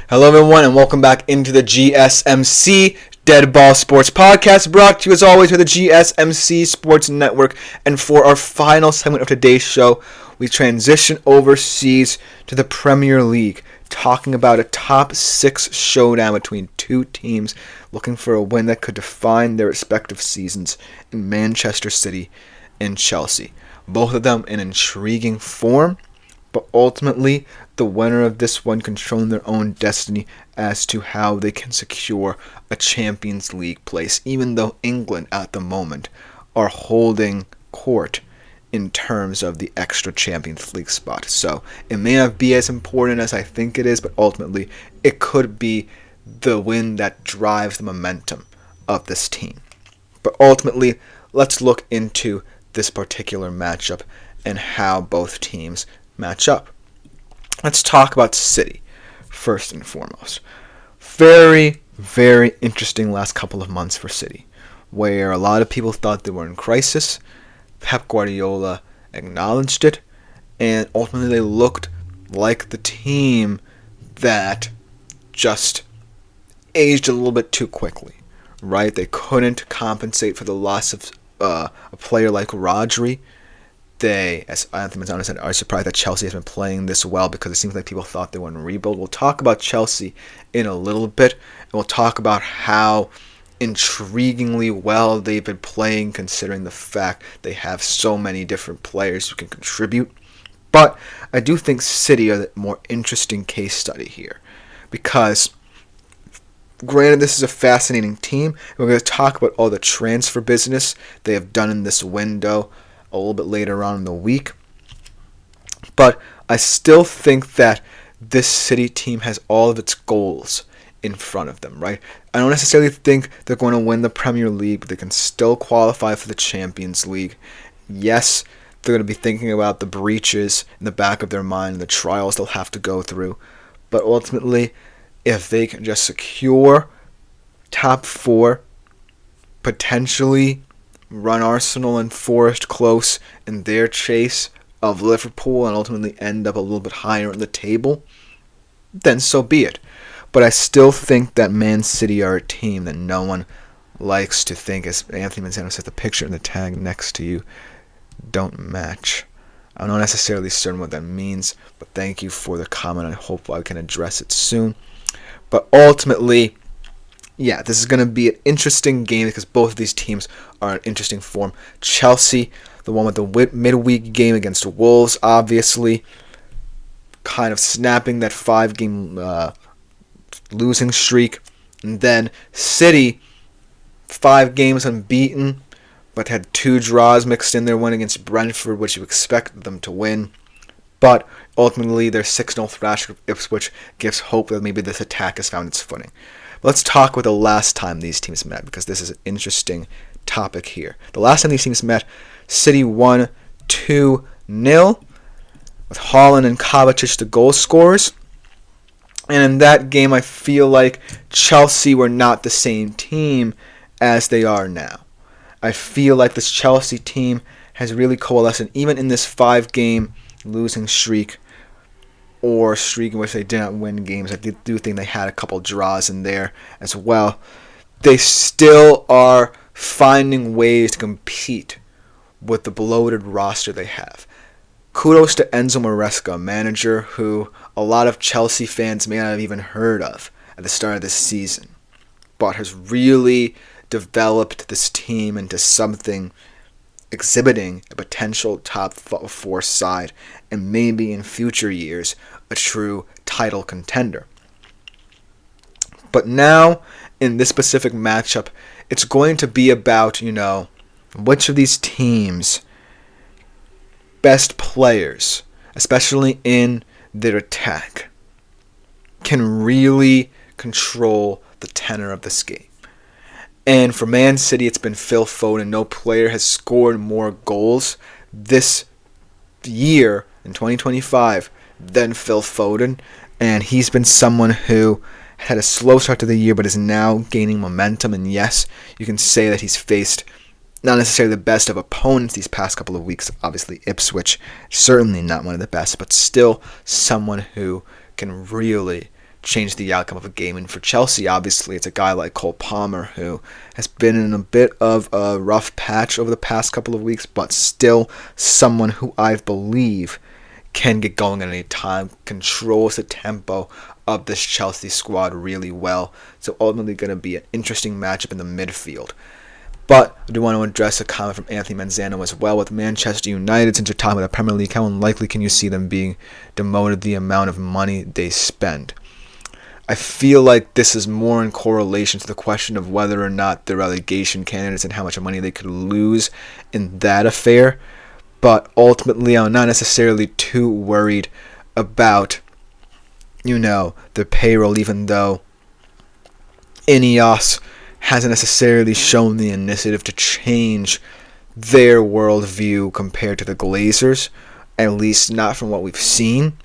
Hello, everyone, and welcome back into the GSMC Dead Ball Sports Podcast, brought to you as always by the GSMC Sports Network. And for our final segment of today's show, we transition overseas to the Premier League, talking about a top 6 showdown between two teams looking for a win that could define their respective seasons in Manchester City and Chelsea. Both of them in intriguing form, but ultimately the winner of this one controlling their own destiny as to how they can secure a Champions League place, even though England at the moment are holding court in terms of the extra Champions League spot. So it may not be as important as I think it is, but ultimately it could be the win that drives the momentum of this team. But ultimately, let's look into this particular matchup and how both teams match up. Let's talk about City first and foremost. Very, very interesting last couple of months for City, where a lot of people thought they were in crisis. Pep Guardiola acknowledged it, and ultimately they looked like the team that just aged a little bit too quickly, right? They couldn't compensate for the loss of a player like Rodri. They, as Anthony Mazzano said, are surprised that Chelsea has been playing this well because it seems like people thought they were in rebuild. We'll talk about Chelsea in a little bit, and we'll talk about how intriguingly well they've been playing considering the fact they have so many different players who can contribute. But I do think City are the more interesting case study here because, granted, this is a fascinating team, and we're going to talk about all the transfer business they have done in this window a little bit later on in the week. But I still think that this City team has all of its goals in front of them, right? I don't necessarily think they're going to win the Premier League, but they can still qualify for the Champions League. Yes, they're going to be thinking about the breaches in the back of their mind and the trials they'll have to go through. But ultimately, if they can just secure top 4, potentially run Arsenal and Forest close in their chase of Liverpool and ultimately end up a little bit higher in the table, then so be it. But I still think that Man City are a team that no one likes to think, as Anthony Mazzano says, the picture and the tag next to you don't match. I'm not necessarily certain what that means, but thank you for the comment. I hope I can address it soon. But ultimately, yeah, this is going to be an interesting game because both of these teams are in interesting form. Chelsea, the one with the midweek game against Wolves, obviously, kind of snapping that 5-game losing streak. And then City, 5 games unbeaten, but had 2 draws mixed in there, one against Brentford, which you expect them to win. But ultimately, their 6-0 thrash of Ipswich gives hope that maybe this attack has found its footing. Let's talk about the last time these teams met, because this is an interesting topic here. The last time these teams met, City won 2-0, with Haaland and Kovacic the goal scorers. And in that game, I feel like Chelsea were not the same team as they are now. I feel like this Chelsea team has really coalesced, and even in this 5-game losing streak, or streak in which they did not win games, I do think they had a couple draws in there as well. They still are finding ways to compete with the bloated roster they have. Kudos to Enzo Maresca, a manager who a lot of Chelsea fans may not have even heard of at the start of this season, but has really developed this team into something exhibiting a potential top 4 side, and maybe in future years a true title contender. But now, in this specific matchup, it's going to be about, which of these teams' best players, especially in their attack, can really control the tenor of this game. And for Man City, it's been Phil Foden. No player has scored more goals this year in 2025 than Phil Foden. And he's been someone who had a slow start to the year but is now gaining momentum. And yes, you can say that he's faced not necessarily the best of opponents these past couple of weeks. Obviously, Ipswich, certainly not one of the best, but still someone who can really change the outcome of a game. And for Chelsea, obviously, it's a guy like Cole Palmer who has been in a bit of a rough patch over the past couple of weeks, but still someone who I believe can get going at any time, controls the tempo of this Chelsea squad really well. So ultimately going to be an interesting matchup in the midfield. But I do want to address a comment from Anthony Manzano as well. With Manchester United, since you're talking about the Premier League, how unlikely can you see them being demoted the amount of money they spend? I feel like this is more in correlation to the question of whether or not they're relegation candidates and how much money they could lose in that affair. But ultimately, I'm not necessarily too worried about, their payroll, even though Ineos hasn't necessarily shown the initiative to change their worldview compared to the Glazers, at least not from what we've seen.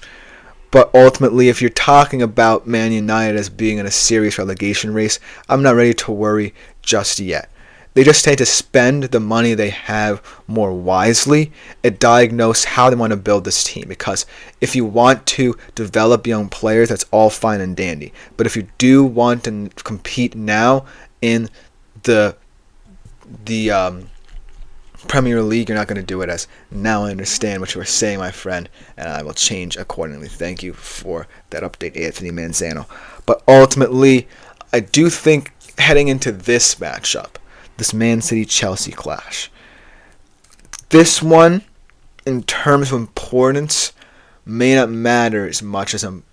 But ultimately, if you're talking about Man United as being in a serious relegation race, I'm not ready to worry just yet. They just need to spend the money they have more wisely and diagnose how they want to build this team. Because if you want to develop young players, that's all fine and dandy. But if you do want to compete now in the Premier League, you're not going to do it as now I understand what you were saying, my friend, and I will change accordingly. Thank you for that update, Anthony Manzano. But ultimately, I do think heading into this matchup, this Man City-Chelsea clash, this one, in terms of importance, may not matter as much as I'm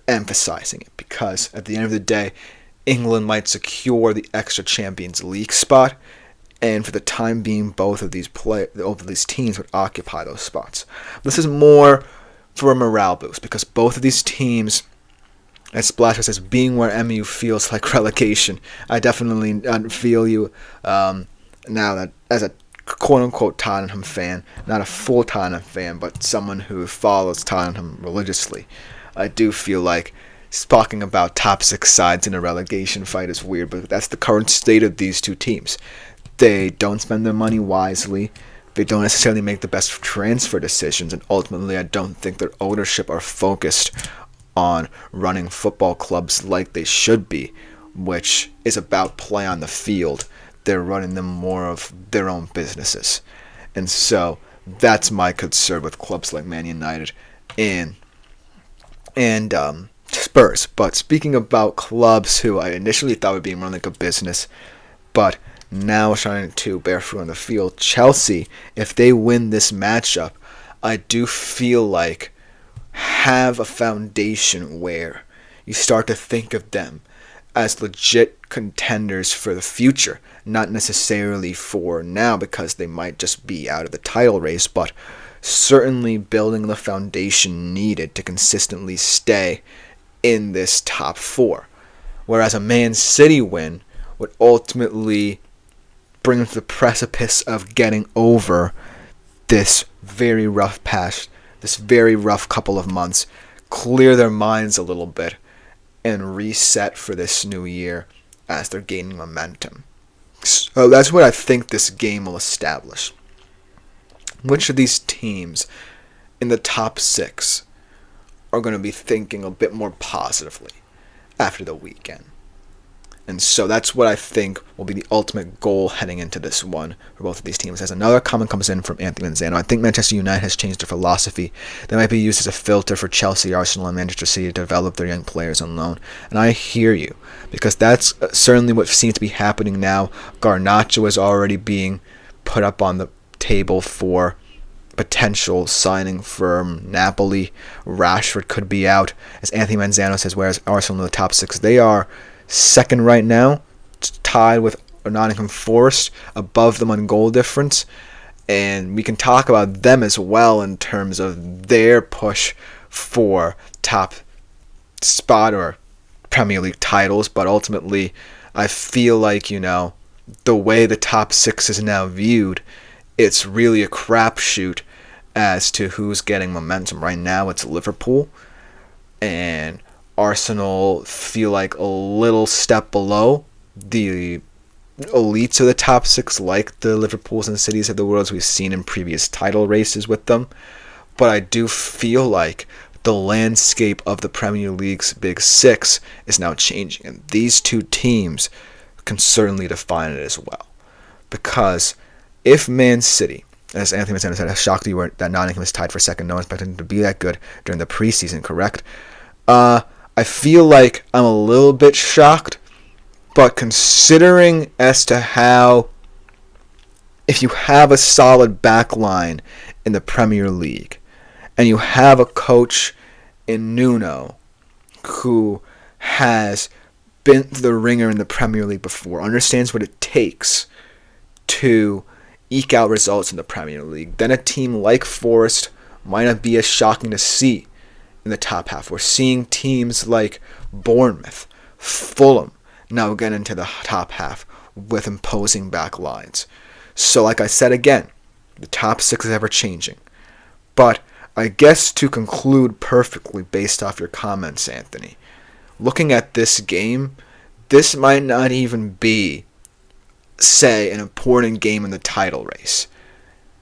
emphasizing it, because at the end of the day, England might secure the extra Champions League spot, and for the time being, both of these teams would occupy those spots. This is more for a morale boost, because both of these teams, as Splashback says, being where MU feels like relegation. I definitely feel you now that as a quote-unquote Tottenham fan, not a full Tottenham fan, but someone who follows Tottenham religiously, I do feel like talking about top six sides in a relegation fight is weird, but that's the current state of these two teams. They don't spend their money wisely. They don't necessarily make the best transfer decisions, and ultimately I don't think their ownership are focused on running football clubs like they should be, which is about play on the field. They're running them more of their own businesses. And so that's my concern with clubs like Man United and Spurs. But speaking about clubs who I initially thought were being run like a business, but now trying to bear fruit on the field, Chelsea, if they win this matchup, I do feel like have a foundation where you start to think of them as legit contenders for the future, not necessarily for now because they might just be out of the title race, but certainly building the foundation needed to consistently stay in this top four. Whereas a Man City win would ultimately bring them to the precipice of getting over this very rough patch, this very rough couple of months, clear their minds a little bit, and reset for this new year as they're gaining momentum. So that's what I think this game will establish. Which of these teams in the top six are going to be thinking a bit more positively after the weekend? And so that's what I think will be the ultimate goal heading into this one for both of these teams. As another comment comes in from Anthony Manzano, I think Manchester United has changed their philosophy. They might be used as a filter for Chelsea, Arsenal, and Manchester City to develop their young players on loan. And I hear you, because that's certainly what seems to be happening now. Garnacho is already being put up on the table for potential signing from Napoli. Rashford could be out, as Anthony Manzano says, whereas Arsenal in the top six, they are second right now, tied with Nottingham Forest, above them on goal difference. And we can talk about them as well in terms of their push for top spot or Premier League titles. But ultimately, I feel like, the way the top six is now viewed, it's really a crapshoot as to who's getting momentum. Right now, it's Liverpool, and Arsenal feel like a little step below the elites of the top six, like the Liverpools and Cities of the world we've seen in previous title races with them. But I do feel like the landscape of the Premier League's Big Six is now changing. And these two teams can certainly define it as well. Because if Man City, as Anthony Mazzano said, has shocked you that Nottingham is tied for second. No one expected them to be that good during the preseason, correct? I feel like I'm a little bit shocked, but considering as to how, if you have a solid back line in the Premier League, and you have a coach in Nuno who has been through the ringer in the Premier League before, understands what it takes to eke out results in the Premier League, then a team like Forest might not be as shocking to see in the top half. We're seeing teams like Bournemouth, Fulham now get into the top half with imposing back lines. So like I said again, the top six is ever changing. But I guess to conclude perfectly based off your comments, Anthony, looking at this game, this might not even be, say, an important game in the title race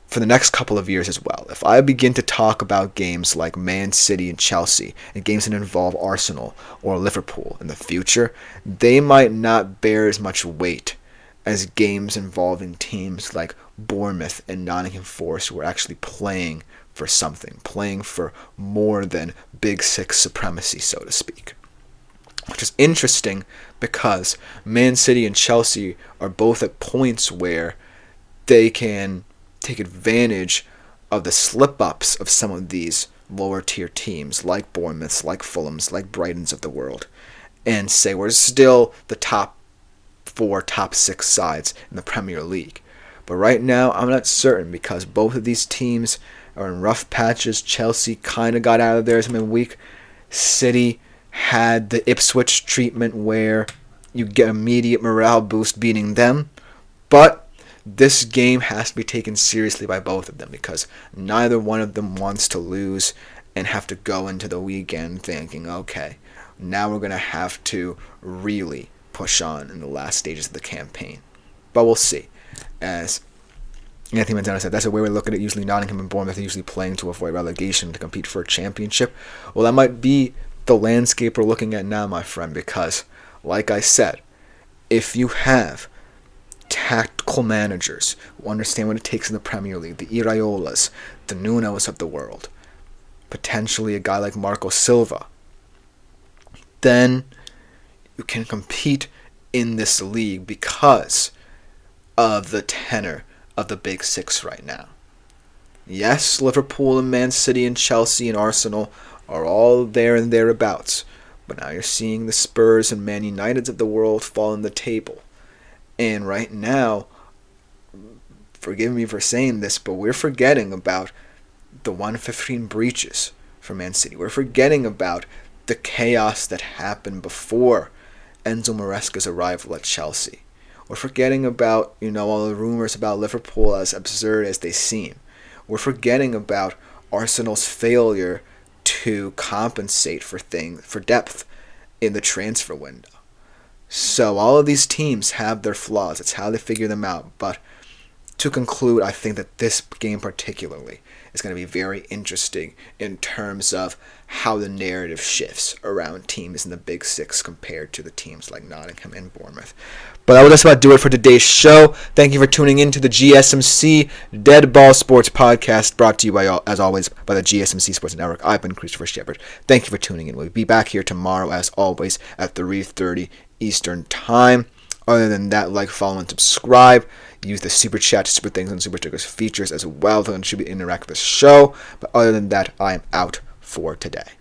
for the next couple of years as well. If I begin to talk about games like Man City and Chelsea and games that involve Arsenal or Liverpool in the future, they might not bear as much weight as games involving teams like Bournemouth and Nottingham Forest who are actually playing for something, playing for more than Big Six supremacy, so to speak. Which is interesting because Man City and Chelsea are both at points where they can take advantage of the slip-ups of some of these lower-tier teams like Bournemouths, like Fulhams, like Brightons of the world, and say we're still the top 4, top 6 sides in the Premier League. But right now, I'm not certain because both of these teams are in rough patches. Chelsea kind of got out of theirs in week. City had the Ipswich treatment where you get immediate morale boost beating them. But this game has to be taken seriously by both of them because neither one of them wants to lose and have to go into the weekend thinking, okay, now we're going to have to really push on in the last stages of the campaign. But we'll see. As Anthony Mazzano said, that's the way we look at it. Usually Nottingham and Bournemouth are usually playing to avoid relegation to compete for a championship. Well, that might be the landscape we're looking at now, my friend, because, like I said, if you have tactical managers who understand what it takes in the Premier League, the Iraolas, the Nunos of the world, potentially a guy like Marco Silva, then you can compete in this league because of the tenor of the Big Six right now. Yes, Liverpool and Man City and Chelsea and Arsenal are all there and thereabouts, but now you're seeing the Spurs and Man Uniteds of the world fall in the table. And right now, forgive me for saying this, but we're forgetting about the 115 breaches for Man City. We're forgetting about the chaos that happened before Enzo Maresca's arrival at Chelsea. We're forgetting about, all the rumors about Liverpool, as absurd as they seem. We're forgetting about Arsenal's failure to compensate for depth in the transfer window. So all of these teams have their flaws. It's how they figure them out. But to conclude, I think that this game particularly is going to be very interesting in terms of how the narrative shifts around teams in the Big Six compared to the teams like Nottingham and Bournemouth. But that will just about do it for today's show. Thank you for tuning in to the GSMC Dead Ball Sports Podcast, brought to you, as always, by the GSMC Sports Network. I've been Christopher Shepard. Thank you for tuning in. We'll be back here tomorrow, as always, at 3:30 Eastern Time. Other than that, like, follow, and subscribe. Use the super chat, super things, and super stickers features as well to contribute and interact with the show. But other than that, I am out for today.